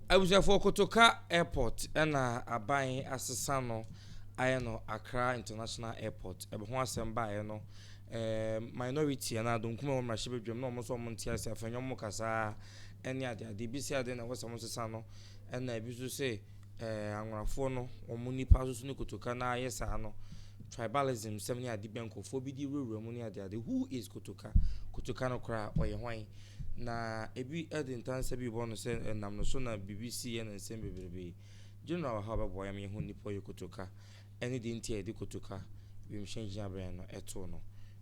I was for Kotoka Airport and aban asesano ayeno Accra International Airport. Ebe ho asem ba ayeno minority and adom kuma won rahye bedwam na omo so omo ntia se afanyom mo kasa ene ade bi si ade na wosam sesano na ebi so say anwrafo no omo nipa so ne Kotoka na ayesa no tribalism sem ne ade benkofo bi di rewura mu ne ade who is Kotoka no kra oye hwan na ebi edintanse bi bono se nam no so na BBC na nsem bebrebe general how ba boy am ye hu nipo ye Kotoka eni di ntia di Kotoka bi mhyenjia abran no eto no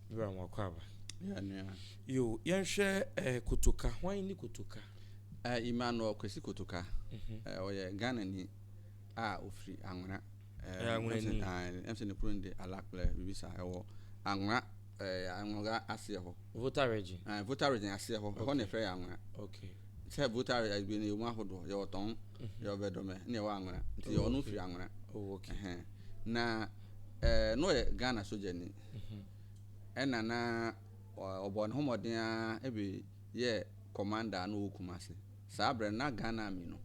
bra nwakwa ba ya ne yo yenhwe Kotoka hwan ni Kotoka Emmanuel kwesi Kotoka oye Ghana ni ofri anwra ni emse ne kurunde alakple bibisa ewo anwra anwra ase ho voter region ase ho ho ne frɛ anwra okay se voter region ne mu ahodo ye oton ye obedome ne wa anwra nti ye onu firi anwra okay na no ye Ghana soja ni ena na obon homoden a ebe ye commander na okumase sabre na Ghana mi no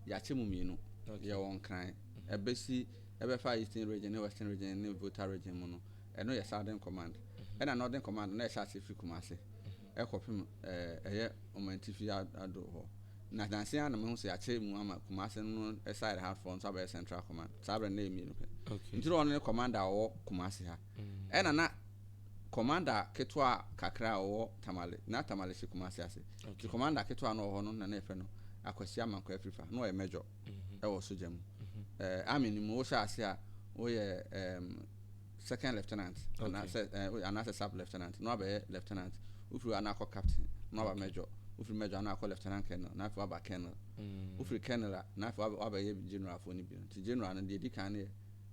ya chemu mi no ye won kran ebesi ebefa Eastern region ne Western region ne voter region mu no eno ye Southern command ena Northern command na sha free kumase ekopim eye omantifi ado ho na danse ana me hu se ya chemu ama kumase no side half front so central command sabre na emi no okay ntiro ono ne commander wo kumase ha ena na commander ketwa kakra wo tamale shi kumase ase the commander ketwa no ho no na efe no akwasi amanko afrifa no e major e wo soja mu army ni mu wo sha ase a wo ye second lieutenant and as sub lieutenant no be lieutenant ufuru anako captain no ba major ufuru major anako lieutenant colonel na fa ba colonel ufuru colonel na fa ba ye general for ni bi ti general no de di kan ne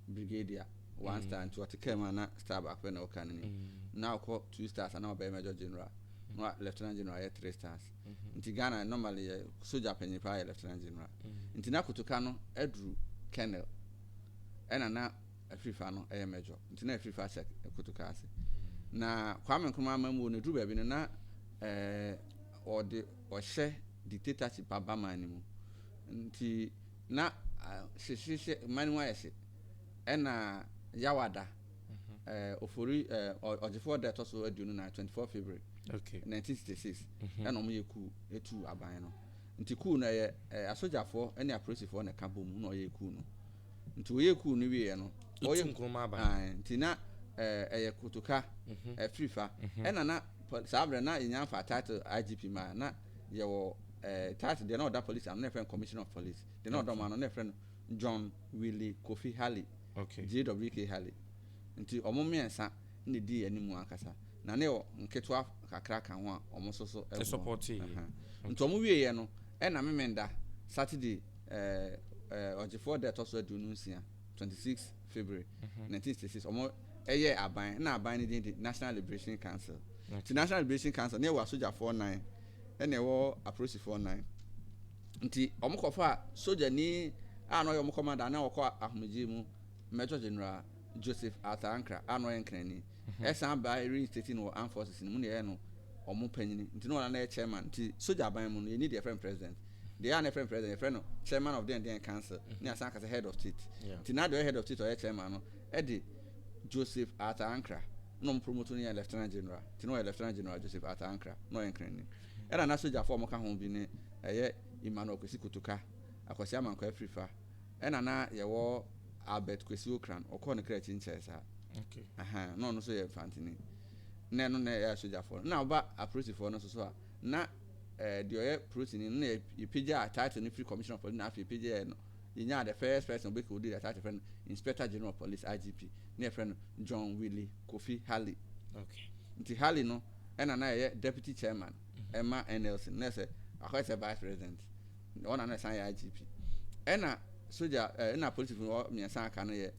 brigadier 1 star and 2 kema na star back when okan ni na ko 2 stars na ba major general no lieutenant general ye 3 stars nti Ghana normally ye soldier penyipa ye lieutenant general nti na Kotoka no edru colonel ena na afrifa no eye major nti na afrifa check Kotoka ase na Kwame Nkrumah mamu ne dru ba bi no na ode ohye dictatorship abama ni mu nti na hye mani wa yese ena yawada ofori ojifo de to so aduonu na 24 February okay 1966 ena omo yeku etu aban no nti ku na ye asojafo ene apoliceifo na kabo mu na oyeku no nti oyeku no wie no oye Nkrumah aban nti na eye Kotoka frifa ena na sabre na inyanfa title IGP ma na ye wo title de na order police am na friend commissioner of police de na order man na friend John Willie Kofi Halley okay JWK Halley nti omo miensa ne di animu akasa na ne nketwa kakra kan ho a omo soso e support nti omo wie ye no e na memenda Saturday ojifo de to so adunu nsia 26 February 1966 omo eye aban na aban ne di National Liberation Council nti National Liberation Council ne wa soja 49 ene wo approach 49 nti omo kofa soja ni ano yo mo commander na okọ ahomegye mu Major General Joseph Atankra ano enkrani esa ba reinstating no armed forces ni mu ne no omo panyini nti no na chairman nti soja aban mu no you need a friend president they are a friend president a friend no chairman of the council ni asan ka head of state nti na the head of state or chairman no e de Joseph Atankra no promote no lieutenant general nti no lieutenant general Joseph Atankra no enkrani era na soja form ka ho bi ne eye Emmanuel Kwesi Kotoka akwasi amanko afrifa ena na yewo Albert Kwesi Okran okọ ne kra chinchesa okay no so ye fantini na no na ya soja for na ba approach for no so a na the oye protein na ipija title ni free commissioner of police na free ipija no inya the first person be could do that title friend inspector general of police IGP na friend John Willie Kofi Halley okay nti Halley no ena na ye deputy chairman Emma Nelson na say akwese vice president ona na san ya IGP ena soja na police no miensa aka no ye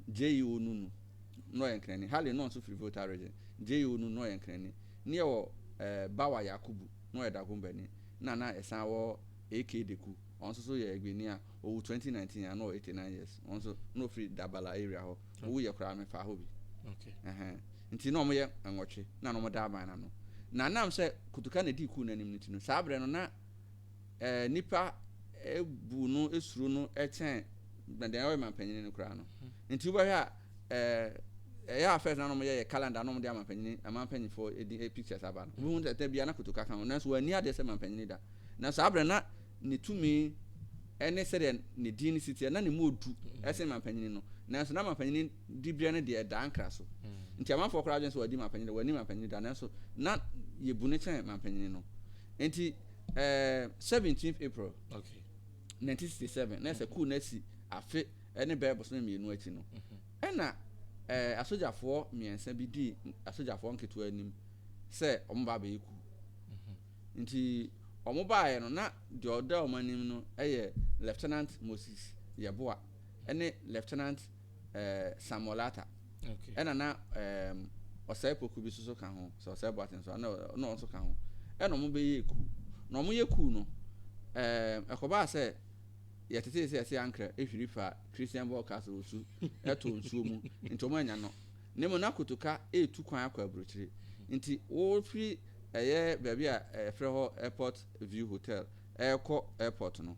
JU nunu no enkrani Halley no so free voter region JU nunu no enkrani ne wo Bawa Yakubu no e dagomba ni na esan wo AK Deku onso so ye egbeni a owu 2019 ya no 89 years onso no free Dabala area ho owu ye kra me fa ho bi okay nti no mo ye enwotwe na no mo da ban na no na nam se Kotoka na di ku na nim nti no sabre no na nipa ebu no esuru no echen na den oy mampanyin no kra no nti wo hwa ya first na no mo ye calendar no mo de mampanyin for pictures aba no wo hu tete bia na Kotoka kan na so ani ade se mampanyin da na so abre na ne tumi ene se de ne din ni city na ne modu ese mampanyin no na so na mampanyin di bia na de da ankra so nti amanfo kra agen so wadi mampanyin da wani mampanyin da na so na ye bu ne chen mampanyin no nti 17th April 1967 na se cool na si afe ene bible so na mienu achi no ena asojafo miensa bi di asojafo nketo anim se omba ba yiku nti omoba no na de oda omanim no eye Lieutenant Moses Yeboa ene Lieutenant Samolata ena na osai poku bi so kan ho so osai boaten so na no so kan ho ena omoba yiku na omo yiku no ekoba se yetete se ankra ehwiri fa Christian broadcast osu eto nsuo mu nti omo anya no nemo na Kotoka etu kwan akwa abrochire nti wo free baby a freho airport view hotel eko airport no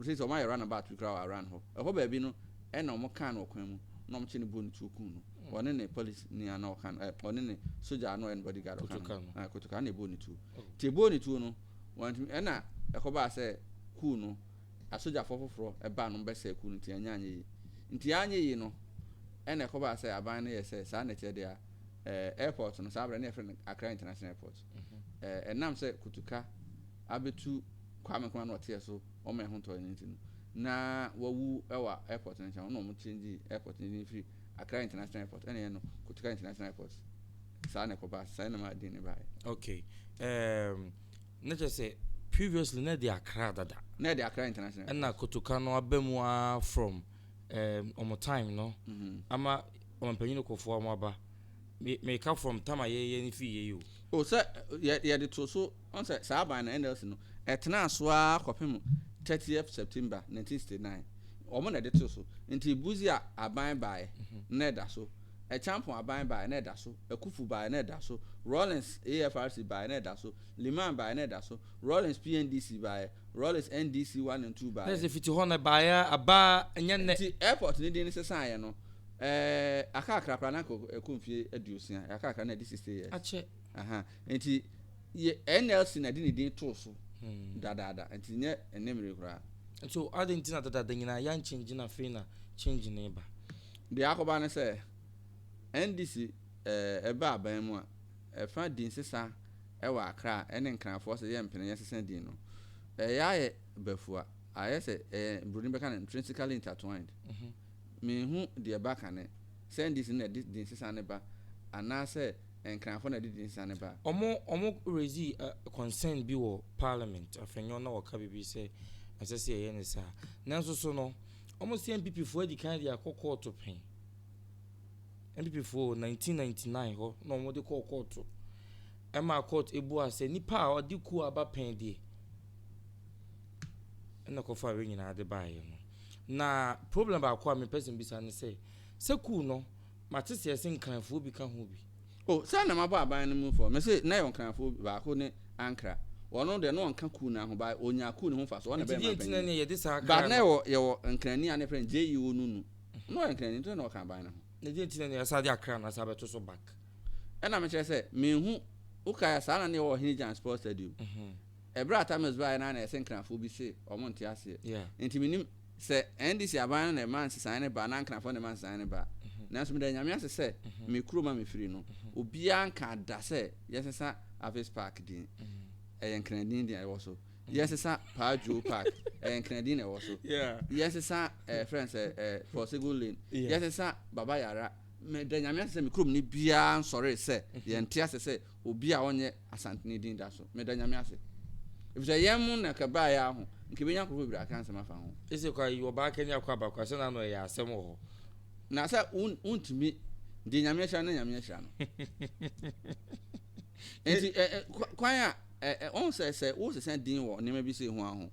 since o my run about we crowd around ho baby no e na omo kan okwan mu na omo chine bonu tu kun no one ne police ni ana o kan one ne soldier no and bodyguard o kan Kotoka na bonu tu ti bonu tu no want e na ekoba say ku no asoja fofoforo eba no be say ku no ti anya yi no e na ekoba say aban na ye say sa na che dia airport no sabra na friend Accra International Airport enam say Kotoka abetu kwame kwa no tie so o me ho to ni tin na wawu ewa airport na no mo change airport ni free Accra International Airport ene no Kotoka International Airport sa na ekoba sa na ma din ni bai okay na just say previously na the Accra dada na the Accra International and na Kotoka no abemwa from omo time no ama ompanyin ko fo amaba me come from tama ye ni fi ye yo o say ye de to so on say sa ban na endels no etena so a kopem 30th September 1969 omo na de to so nti buzi a aban bai na da so e champion aban bai na da so akufu bai na da so Rollins AFRC bai na da so Liman bai na da so Rollins PNDC bai Rollins NDC 1 and 2 bai there's a fiti hona bai aba nya nti airport ni de ni sesan ye no akakra na ko ekumfie aduosia akakra na di 60 years ache nti ye NLC na di ni din to so dada nti nye enemre kura so adentina dada nyina yan change na fe na change na ba de akoba ne say NDC eba aban mu a efa din sesa ewa Accra ene nkranfo se ye mpene ye sesa din no yaye bafua aye se bruni beka na intrinsically intertwined me hu de baka ne send this na din sesa ne ba ana se nkranfo na din sesa ne ba omo raise concern bi wo parliament afenyo na waka bibi se asese ye ne sa nanso so no omo CMPP fo adi kan dia kokko to pen MPP for 1999 ho no mo de call court ema court ebu ase nipa a odi ku aba pen die na ko fa we nyina de bae no na problem ba ko me person bisa ne se ku no matese ese nkanfo bi ka ho bi say na mabo aban no mu for me say na yon nkanfo ba ko ne ankra wono de no nka ku na ho ba onya ku ne ho fa so wona be ma ben ne ye de sa ba na ye nkrani ane friend JEO nunu no nkrani to na kan ban na ho ne de ntina ne asa de Accra na sa beto so back ena me chere say me hu ukaya sa na ne wo Hinijan Sports Stadium ebra tames ba na ese nkranfo bi se omo nti ase enti minim se NDC aban na man se ne ba na nkranfo na man se ne ba na so me da nyame ase se me kuroma me firi no obi anka da se yesesa Avis Park din nkranidin din e wo so yesesa Pajo Park nkranidin e wo so yesesa friends for Sego Lane yesesa Baba Yara me da nyame ase se me kurom ni bia nsore se ye nti ase se obi a onye Asante ni din da so me da nyame ase if say yem na ka ba ya ho nke benya ko bibira kan sama fa ho ese kwa yi oba kan ya kwa ba kwa se na no ya asem ho na sa untimi de nyame hya na nyame hya no enti kwan ya on se wo se din wo ne ma bi se ho aho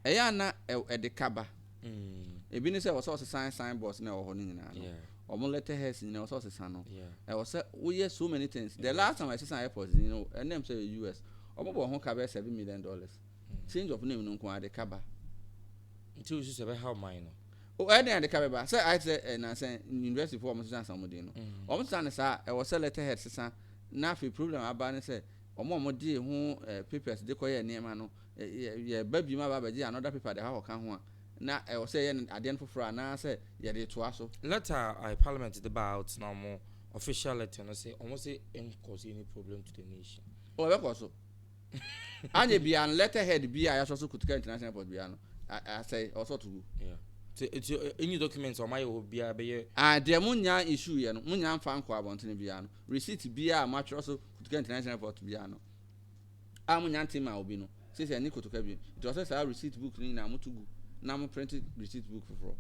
ya na de kaba ebi ni se wo so sign boss na wo ho ni nyina no omo letterheads ni wo so se no wo se wo ye so many things the last time I see sign airport you know and them say US omo bo ho ka be $7 million change of name no kwa de kaba until you say how mine o ene de kaba ba say I say na say university for mo san mo din no o mo san sa e wo say letterhead sesa na fi problem aba ne say mo di ho papers de koye niam no ye baby ma ba ji another paper de ha ka ho na e wo say ye ade foforo na say ye de to aso letter I parliament is about now more official letter no say almost say cause any problem to the nation o be ko so anye bia letterhead bia ya so Kotoka international airport bia no I say also to yeah it's any documents on my bia be de munya issue ye no munya mfa nko abontene bia no receipt bia ma twero so Kotoka international airport bia no munya ntima obi no say ni Kotoka bi it was say receipt book ni na mutugu na mo print receipt book for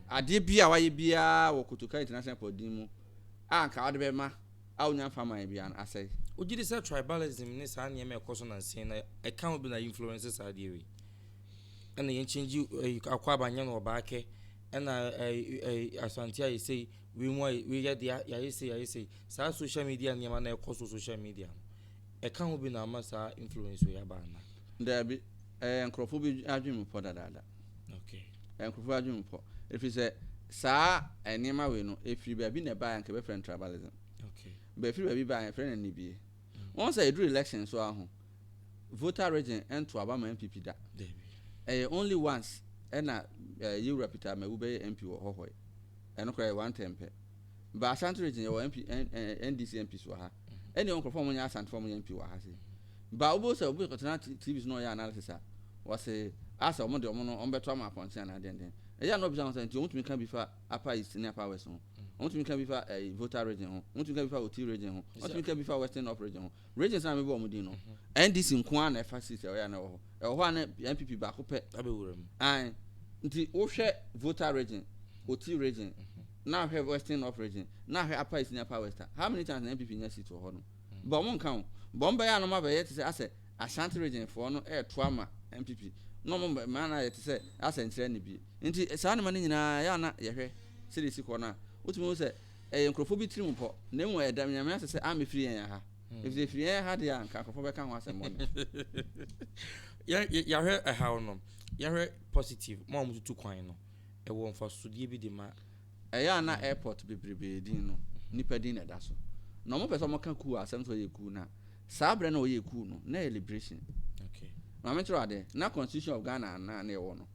ade bia wa ye bia wo Kotoka international airport din mu anka ade be ma unya mfa man bia no asay oji dey tribalism ni sa na me koso na nsin na account be na influences are there and the change akwa banya no baake and Asante I say we get the I say sa social media nyama na koso social media account be na masa influence we aba na there be enkrofo bi adwum po dadada okay enkrofo adwum po if you say sa enema we no efiri ba bi na ba anke be friend tribalism okay ba efiri ba bi ba friend ni bi once I do election so aho voter region ento aba ma MPP da only once na you repeat ma we be MP wo hohoi eno kwa one tempe ba Asante region ye MP NDC MP so ha ene on krofo mo nya Asante fo mo MP wo ha se ba obo se obo kotena TV no ya analysis a was asa omo de omo no on beto am appoint na den ya no bi san say nti can be fa upper east ne upper west ho can be fa voter region ho can be fa OT region ho can be fa western up region ho regions na me bo omo din no NDC nko an na fa seat e ya na ho an MPP ba ko pe abewuram an nti wo hwe voter region OT region na hwe western up region na hwe upper east ne upper west how many times na MPP nya seat ho no ba mo nkan bo mba ya no ma ba ye te say Asante region for no to ama MPP no mo ma na ye te say asentre ne bi nti saa ne ma nyina ya na ye hwe serisi ko na utumi wo say enkrofo bi tirim po na mu edam nyame ase say am free yan ha if they free yan ha de an ka krofo be ka ho asem mo ya hwe how no ya hwe positive mo mututu kwan no e wo mfa sodie bi de ma ya na airport bebrebe din no nipa din na da so na mo pese mo ka ku asem so ye ku na saa bre na o ye ku no na liberation okay na me tro ade na constitution of Ghana na e wo no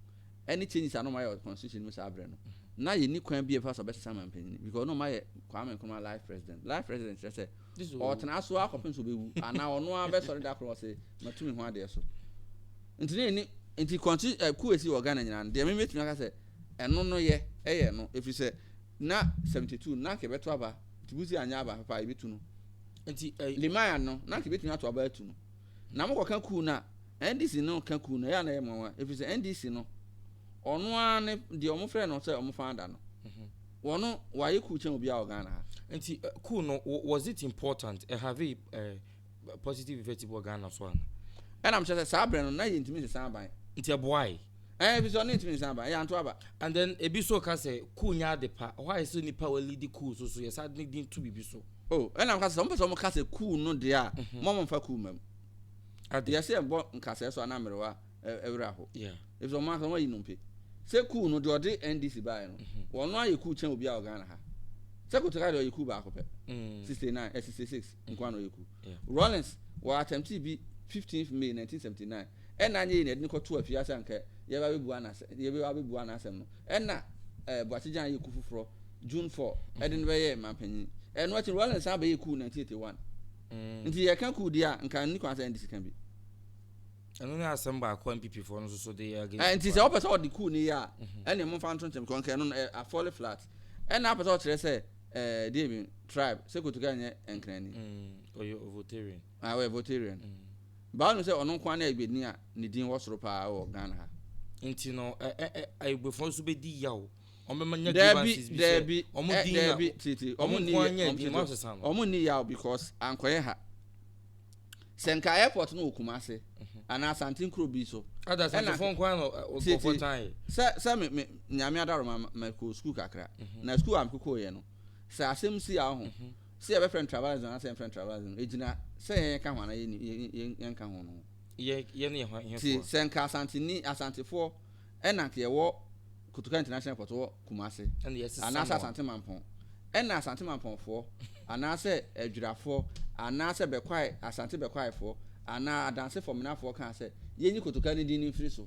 any changes are no my constitution me saa bre no na ye ni kwan bi e fa so be sesa man panyin because no my Kwame Nkrumah life president say o tena so akopin so be wu ana ono a be sorry da kro say matumi ho ade so nti constitution ku esi wo Ghana nyina de me metumi aka say eno no ye no efi say na 72 na ke beto aba tibusi anya aba papa ebitu no nti limaya no na ke betumi ato aba atu no na mo ka ku na NDC no ka ku na ya na ye mwa efi say NDC no ono a ne de omo frɛ no say omo founder no wono waye ku chen obi a Ghana ha nti ku no was it important have a positive effect for Ghana so an and am say sa bre no na ye ntimi se san ban nti aboy bi so no ntimi se san ban ya nto aba and then ebi so ka say ku nya de pa why so ni power lead ku so yes had need to be so and am ka say some ka say ku no de a mo mfa ku mam ade ya say bo nka say so na merewa ewura ho yeah if so man so yi no pe say ku no de ode NDC buy no wono aye ku chen obi a Ghana ha say Kotoka de ku ba ko pe 69 66 nkwa no yiku Rollins wa attempt bi 15th May 1979 na anye ne de ko to afia sanka ye ba bebu anasem no na Boachijan yiku fufuro June 4 edin be ye mampanyin no ati Rollins aba yiku 1981 nti ye kan ku dia nka ni kwa say NDC kan bi eno na asem ba ko MPP for no so dey again nti say opese odi ku ni ya ene mo fa ntontem ko nka no a fall flat na apese o kire say dey tribe say Kotoka nye enkrani oyo votarian we votarian ba no say ono kwa na egbeni a ne din wo soro pa o Ghana ha nti no agbefo so be di yawo omema nya grievances bi omo din titi omo ni yawo because ankoye ha senka airport no Kumase ana Asante nkro bi so ada Asante phone kwa no for time sa me nyame adaro ma ko school kakra na school am kokko ye no sa asem si a ho si e be friend travelers na say friend travelers ejina say yen ka ho na yen ka ho no ye ne ho ti senka asante fo ena ke wo Kotoka International Airport wo Kumasi anasa asante mampon ena asante mampon fo anase adwurafo anase bekwai asante bekwai fo ana adanse fomina fo kan se yenyi Kotoka ni din free so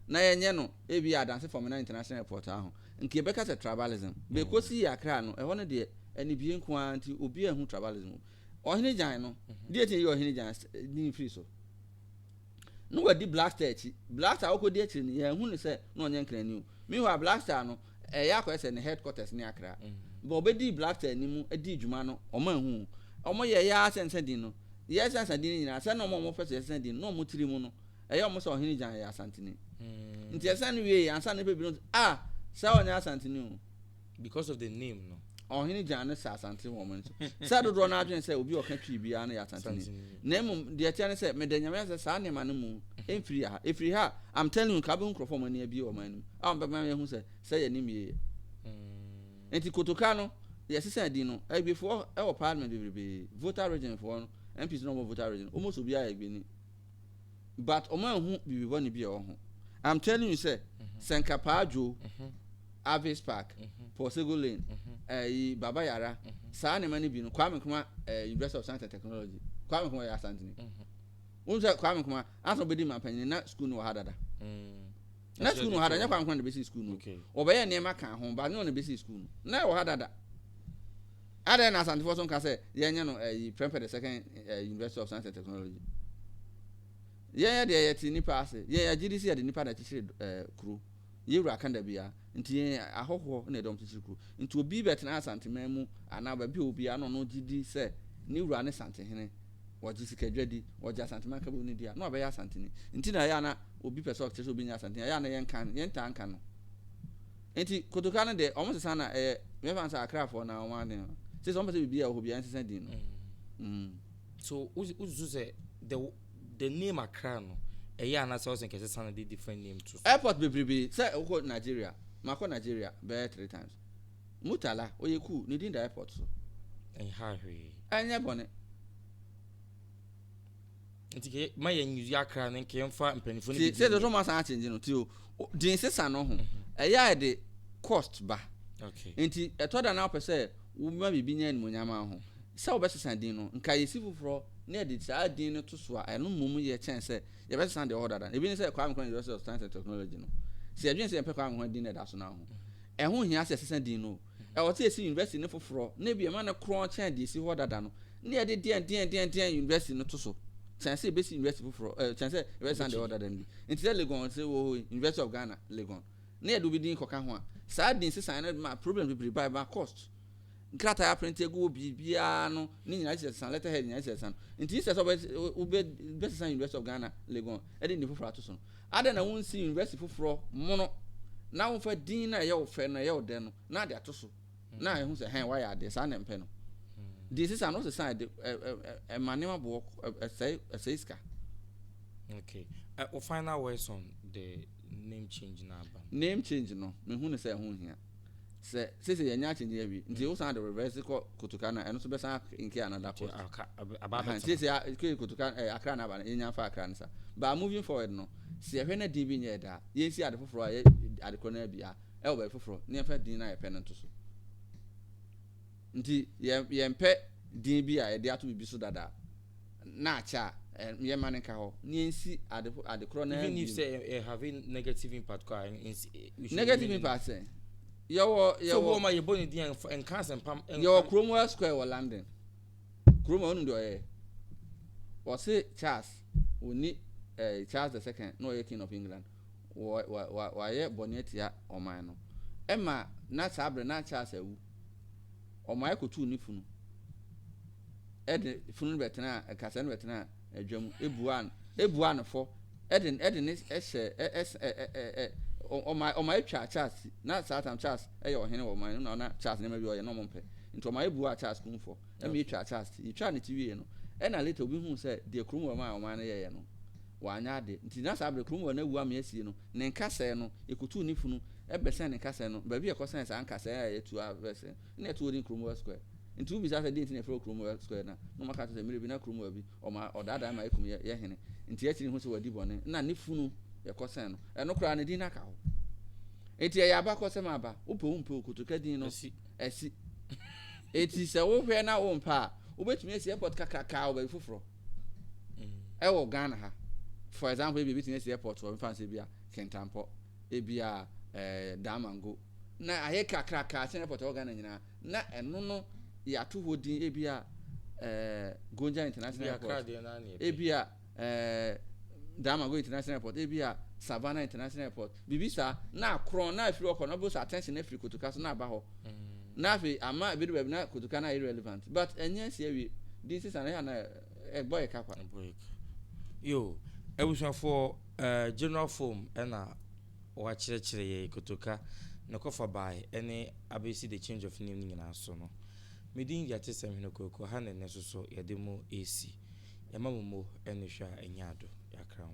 na yenye no ebi adanse fomina International Airport aho nke beka se tribalism be kosi Accra no ho ne de eni bi nko anti obi ehu tribalism ohene jan no de tie ohene jan din free so no we di blaster okodi akiri ni ehu ne se no onye nkrani o meanwhile blaster no ya ko ese ne headquarters ni Accra but obedi blaster ni mu edi dwuma no omo ehu omo ye ya sense din no ye sense din ni na se no omo fese sense din no omo tiri mu no ye omo se ohene jan ya Asantini nti ese no we ansa ne bebi no se onya Asantini o because of the name no ohene jan ne sa Asante woman se do na adwen se obi oka twi bia na ya Asantini na emum de tia ne se medanyame se sa ne ma ne mu efiri ha I'm telling you ka be nkrofo mo ne bi o man be ma hu se ye nim ye enti Kotoka no ye sesa di no before e wo parliament be voter region for no MPs no voter region almost obi a egbe ni but o man hu bibi bo ne bi o ho I'm telling you say Senka Pajo Avis Park Posego Lane Baba Yara sa ne ma ne bi no Kwame Kuma University of Science and Technology Kwame Kuma ya Asantini unza Kwame Kuma aso bedi mapanyin na school no hadada na school no hadada nya Kwame Kuma de basic school no obeye ne ma kan ho ba ne on basic school no na wo hadada ada na Asante for some ka say ye nya no prepare the second University of Science and Technology ye de ye ti nipa ase ye GDC ya de nipa da chichire kru ye wura kan da bia nti ahoho na edom chichire kru nti obi bet na Asante mamu ana ba bi obi ano no gidi say ni wura ne Sante hene waji sikadwadi waji Asante man ka bu ni dia no obeya Asantini nti na ya na obi person che so obi nya Asantini ya na yen ta anka no nti Kotoka no de omo sesa na me fan sa Accra for na one dey say some person bibia obi an sesa din no so uzu say the name Accra no na say o kese sana dey different name too airport bebrebe say ko Nigeria mako Nigeria be 3 times Mutala oyeku ni din the airport so en ha hwe anya bone nti ma ye nyu Accra ne nke mfa mpanifo ne say do ma san change no ti o din sesa no ho de cost ba okay nti etoda na pese wo ma bibi nya ni nyama ho say obesesa din no nka yesi fufuro na de sa din no to so a eno mum ye chen say ye besesa de order dan ebi ni say Kwame Kwame University of Science and Technology no say adwen say pe Kwame Kwame din na da so na ho ho hia say sesa din no wo te esi university ne fufuro na bi ma na kro chen de esi order dan no na de den university no to so chance basic university fufuro chance besesa de order dan bi nti say Legon say wo University of Ghana Legon na do bi din koka ho a sa din sesa na ma problem be by cost grata ya print ego bibia no ni nyina chesan letterhead nyina chesan nti se so be best University of Ghana Legon e dey fufuro ato so ada na won see university fufuro mono na won fa din na ye wo fe na ye wo de no na de ato so na ye hu se hen wa ya de sa na mpe no this is another side manema bo say ska okay final words on the name change na aba name change no me hu ne say hu hia se ye nya change ya bi nti wo san de reverse ko Kotoka na eno so be san nke another cost aba se Kotoka Accra na aba na nya fa Accra nsa but moving forward no se ye hwe na din bi nya da ye si ade foforo ye ade ko na bia e wo be foforo ne fa din na ye pe no to so nti ye mpe din bi a ye de ato bibi so dada na acha ye man ka ho ni ensi ade kro na even if say having negative impact ko negative impact say yo so ma ye boni din en cancer pam yo Cromwell Square wo London Cromwell no do ye o se Charles oni Charles the second no ye king of England wa ye bonetia o man no ema na sabre na Charles awu o ma ekotu ni funu funu betena kasa no betena adwam ebuan fo eden ne ehye o ma etwa Charles na satam Charles ye ohene wo man na Charles ne ma bi o ye no mompe nti o ma ebu a Charles kumfo e ma etwa Charles etwa ne TV no e na later obi hu say de krum wo ma o man ye no wa anya ade nti na sabre krum wo na wu am asie no ne nkasa no ekutu ni funu e bese ne nkasa no ba bi e kosan sa nkasa ya etu a bese na etu odi Cromwell Square nti ubi sa say dey nti na fro Cromwell Square na no maka to say mere bi na Cromwell bi o ma odada ma ekum ye hene nti akiri ho so wadi bone na ne funu ye kosen no eno kra ne din na ka ho enti ya aba kosem aba upo Kotoka din no esi eti se wo hwe na wo mpa obetumi esi airport kakaka oba fufuro wo Ghana ha for example ebi betumi esi airport wo mfa se bia Kentampo ebia Damango na aye kakaka se airport wo Ghana nyina na eno no ya to hodin ebia Gonja International Airport ebia Damango International Airport ebia Savannah International Airport bibisa na akron na afiri okọ no bo attention na afiri Kotoka so na aba ho na afi ama ebidu be na Kotoka na irrelevant but enya se awie this is an na boy kakwa yo ebusa for general form na wa chire ye Kotoka no kofa by any abc the change of name nyina so no medin ya tesem hino koko ha ne so so yede mo AC yamamumo ene hwa enyado yakra